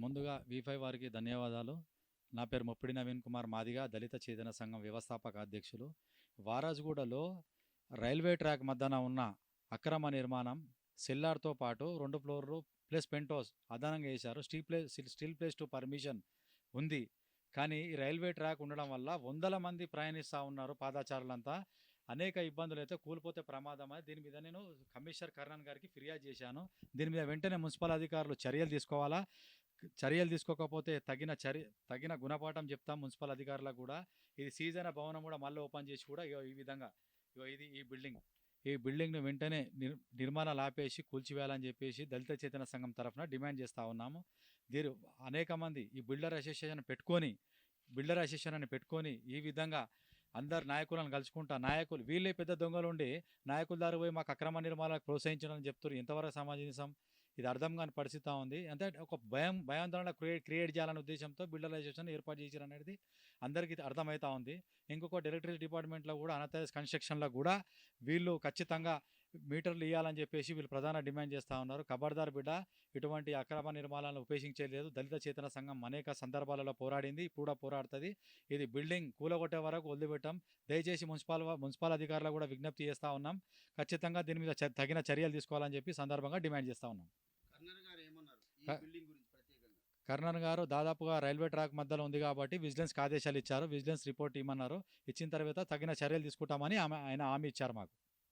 ముందుగా V5 వారికి ధన్యవాదాలు. నా పేరు ముప్పిడి నవీన్ కుమార్ మాదిగ, దళిత చేతన సంఘం వ్యవస్థాపక అధ్యక్షులు. వారాజ్గూడలో రైల్వే ట్రాక్ మధ్యన ఉన్న అక్రమ నిర్మాణం సెల్లార్తో పాటు 2 ఫ్లోర్లు ప్లస్ పెంట్ హౌస్ అదనంగా వేశారు. స్టీల్ ప్లేస్ టు పర్మిషన్ ఉంది. కానీ ఈ రైల్వే ట్రాక్ ఉండడం వల్ల వందల మంది ప్రయాణిస్తూ ఉన్నారు పాదాచారులంతా. అనేక ఇబ్బందులు అయితే కూలిపోతే ప్రమాదం. దీని మీద నేను కమిషనర్ కర్ణన్ గారికి ఫిర్యాదు చేశాను. దీని మీద వెంటనే మున్సిపల్ అధికారులు చర్యలు తీసుకోవాలా. చర్యలు తీసుకోకపోతే తగిన గుణపాఠం చెప్తాం మున్సిపల్ అధికారులకు కూడా. ఇది సీజన్ భవనం కూడా మళ్ళీ ఓపెన్ చేసి కూడా ఈ విధంగా ఇది ఈ బిల్డింగ్ను వెంటనే నిర్మాణాలు ఆపేసి కూల్చివేయాలని చెప్పేసి దళిత చేతన సంఘం తరఫున డిమాండ్ చేస్తూ ఉన్నాము. దీని అనేక మంది ఈ బిల్డర్ అసోసియేషన్ పెట్టుకొని ఈ విధంగా అందరు నాయకులను కలుసుకుంటా, నాయకులు వీళ్ళే పెద్ద దొంగలు ఉండి నాయకుల దారి పోయి మాకు అక్రమ నిర్మాణాలకు ప్రోత్సహించడం చెప్తారు. ఎంతవరకు సమాజం ఇది అర్థం కాని పరిస్థితి ఉంది. అంటే ఒక భయాందోళన క్రియేట్ చేయాలనే ఉద్దేశంతో బిల్డర్ అసోసియేషన్ ఏర్పాటు చేశారు అనేది అందరికీ అర్థమవుతా ఉంది. ఇంకొకటి ఎలక్ట్రిసిటీ డిపార్ట్మెంట్లో కూడా అన్అథరైజ్డ్ కన్స్ట్రక్షన్లో కూడా వీళ్ళు ఖచ్చితంగా మీటర్లు ఇవ్వాలని చెప్పేసి వీళ్ళు ప్రధాన డిమాండ్ చేస్తూ ఉన్నారు. ఖబర్దార్ బిడ్డ, ఇటువంటి అక్రమ నిర్మాణాలను ఉపేక్షించలేదు. దళిత చేతన సంఘం అనేక సందర్భాలలో పోరాడింది, ఇప్పుడు కూడా పోరాడుతుంది. ఇది బిల్డింగ్ కూలగొట్టే వరకు వదిలిపెట్టాం. దయచేసి మున్సిపల్ అధికారులు కూడా విజ్ఞప్తి చేస్తూ ఉన్నాం. ఖచ్చితంగా దీని మీద తగిన చర్యలు తీసుకోవాలని చెప్పి సందర్భంగా డిమాండ్ చేస్తూ ఉన్నాం. కర్ణన్ గారు దాదాపుగా రైల్వే ట్రాక్ మధ్యలో ఉంది కాబట్టి విజిలెన్స్కి ఆదేశాలు ఇచ్చారు. విజిలెన్స్ రిపోర్ట్ ఇవ్వమన్నారు. ఇచ్చిన తర్వాత తగిన చర్యలు తీసుకుంటామని ఆయన హామీ ఇచ్చారు మాకు.